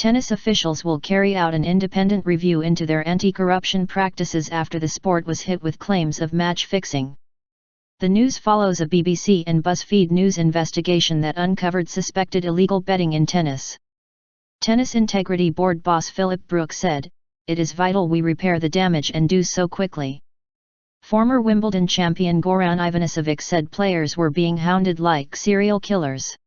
Tennis officials will carry out an independent review into their anti-corruption practices after the sport was hit with claims of match fixing. The news follows a BBC and BuzzFeed news investigation that uncovered suspected illegal betting in tennis. Tennis Integrity Board boss Phillip Brook said, "It is vital we repair the damage and do so quickly." Former Wimbledon champion Goran Ivanisevic said players were being hounded like serial killers.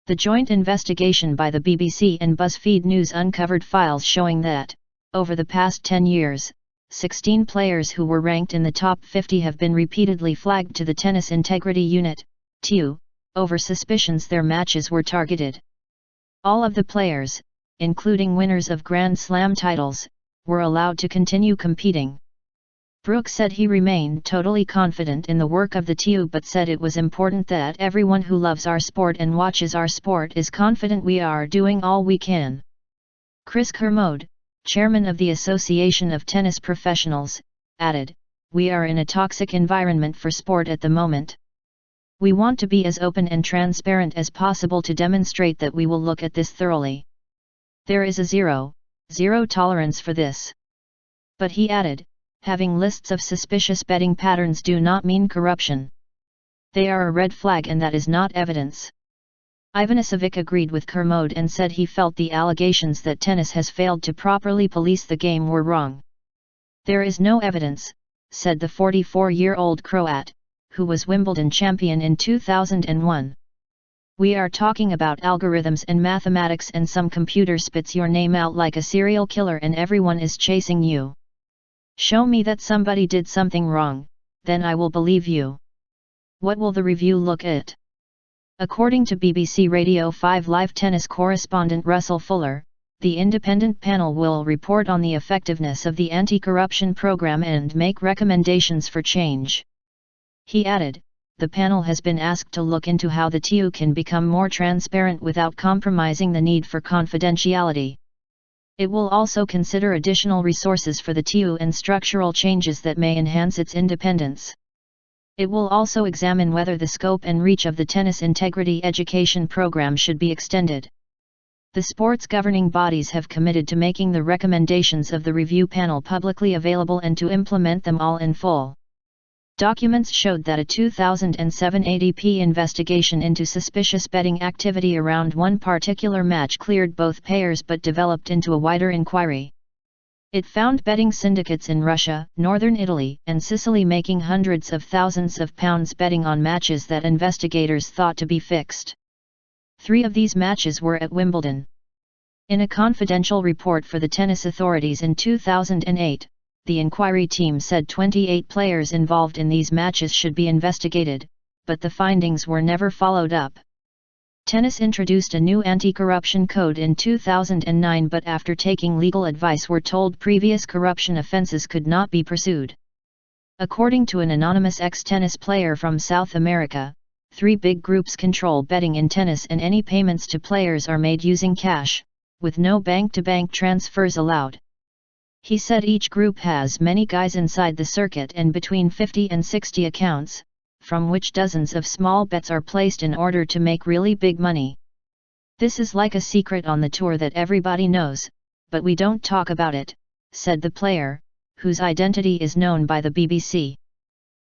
The joint investigation by the BBC and BuzzFeed News uncovered files showing that, over the past 10 years, 16 players who were ranked in the top 50 have been repeatedly flagged to the Tennis Integrity Unit, TU, over suspicions their matches were targeted. All of the players, including winners of Grand Slam titles, were allowed to continue competing. Brook said he remained totally confident in the work of the TU but said it was important that everyone who loves our sport and watches our sport is confident we are doing all we can. Chris Kermode, chairman of the Association of Tennis Professionals, added, "We are in a toxic environment for sport at the moment. We want to be as open and transparent as possible to demonstrate that we will look at this thoroughly. There is a zero tolerance for this." But he added, "Having lists of suspicious betting patterns do not mean corruption. They are a red flag and that is not evidence." Ivanisevic agreed with Kermode and said he felt the allegations that tennis has failed to properly police the game were wrong. "There is no evidence," said the 44-year-old Croat, who was Wimbledon champion in 2001. "We are talking about algorithms and mathematics and some computer spits your name out like a serial killer and everyone is chasing you. Show me that somebody did something wrong, then I will believe you. What will the review look at?" According to BBC Radio 5 live tennis correspondent Russell Fuller, the independent panel will report on the effectiveness of the anti-corruption program and make recommendations for change. He added, "The panel has been asked to look into how the TU can become more transparent without compromising the need for confidentiality. It will also consider additional resources for the TU and structural changes that may enhance its independence. It will also examine whether the scope and reach of the Tennis Integrity Education Program should be extended." The sport's governing bodies have committed to making the recommendations of the review panel publicly available and to implement them all in full. Documents showed that a 2007 ADP investigation into suspicious betting activity around one particular match cleared both payers but developed into a wider inquiry. It found betting syndicates in Russia, northern Italy, and Sicily making hundreds of thousands of pounds betting on matches that investigators thought to be fixed. 3 of these matches were at Wimbledon. In a confidential report for the tennis authorities in 2008, the inquiry team said 28 players involved in these matches should be investigated, but the findings were never followed up. Tennis introduced a new anti-corruption code in 2009 but after taking legal advice were told previous corruption offenses could not be pursued. According to an anonymous ex-tennis player from South America, 3 big groups control betting in tennis and any payments to players are made using cash, with no bank-to-bank transfers allowed. He said each group has many guys inside the circuit and between 50 and 60 accounts, from which dozens of small bets are placed in order to make really big money. "This is like a secret on the tour that everybody knows, but we don't talk about it," said the player, whose identity is known by the BBC.